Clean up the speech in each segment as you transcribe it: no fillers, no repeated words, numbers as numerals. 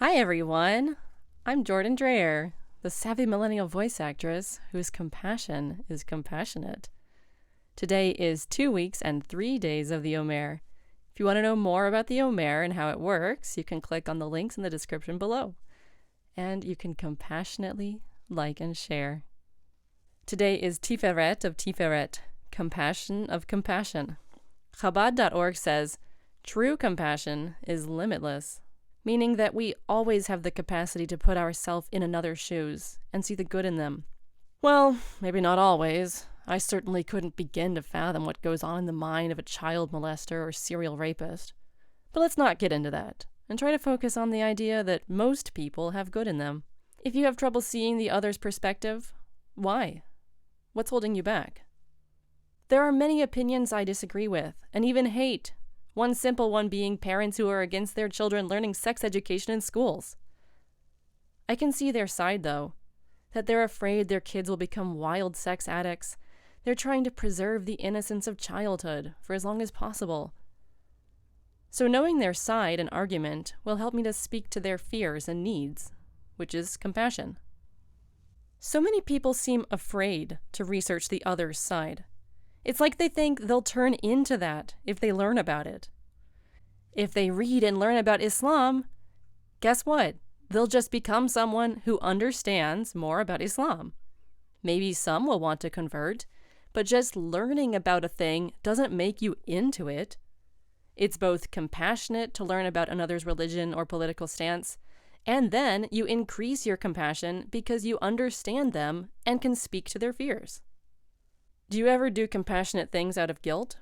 Hi everyone, I'm Jordan Dreyer, the savvy millennial voice actress whose compassion is compassionate. Today is 2 weeks and 3 days of the Omer. If you want to know more about the Omer and how it works, you can click on the links in the description below. And you can compassionately like and share. Today is Tiferet of Tiferet, compassion of compassion. Chabad.org says, true compassion is limitless, meaning that we always have the capacity to put ourselves in another's shoes and see the good in them. Well, maybe not always. I certainly couldn't begin to fathom what goes on in the mind of a child molester or serial rapist. But let's not get into that, and try to focus on the idea that most people have good in them. If you have trouble seeing the other's perspective, why? What's holding you back? There are many opinions I disagree with, and even hate. One simple one being parents who are against their children learning sex education in schools. I can see their side, though, that they're afraid their kids will become wild sex addicts. They're trying to preserve the innocence of childhood for as long as possible. So knowing their side and argument will help me to speak to their fears and needs, which is compassion. So many people seem afraid to research the other's side. It's like they think they'll turn into that if they learn about it. If they read and learn about Islam, guess what? They'll just become someone who understands more about Islam. Maybe some will want to convert, but just learning about a thing doesn't make you into it. It's both compassionate to learn about another's religion or political stance, and then you increase your compassion because you understand them and can speak to their fears. Do you ever do compassionate things out of guilt?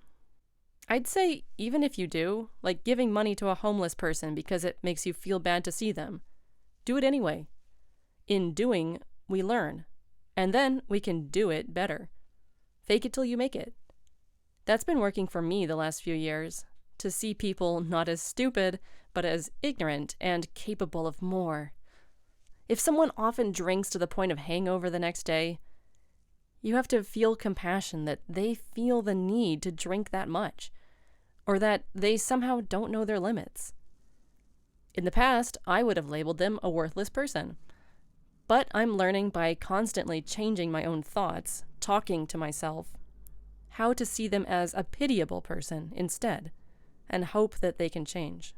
I'd say even if you do, like giving money to a homeless person because it makes you feel bad to see them, do it anyway. In doing, we learn, and then we can do it better. Fake it till you make it. That's been working for me the last few years, to see people not as stupid, but as ignorant and capable of more. If someone often drinks to the point of hangover the next day, you have to feel compassion that they feel the need to drink that much, or that they somehow don't know their limits. In the past, I would have labeled them a worthless person. But I'm learning by constantly changing my own thoughts, talking to myself, how to see them as a pitiable person instead, and hope that they can change.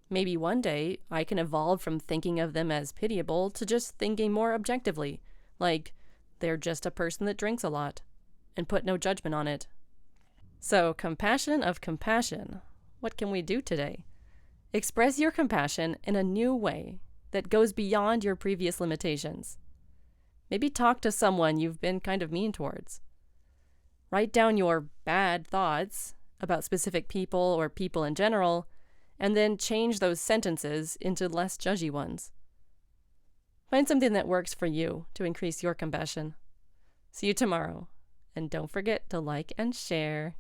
Maybe one day I can evolve from thinking of them as pitiable to just thinking more objectively, like, they're just a person that drinks a lot, and put no judgment on it. So, compassion of compassion. What can we do today? Express your compassion in a new way that goes beyond your previous limitations. Maybe talk to someone you've been kind of mean towards. Write down your bad thoughts about specific people or people in general, and then change those sentences into less judgy ones. Find something that works for you to increase your compassion. See you tomorrow, and don't forget to like and share.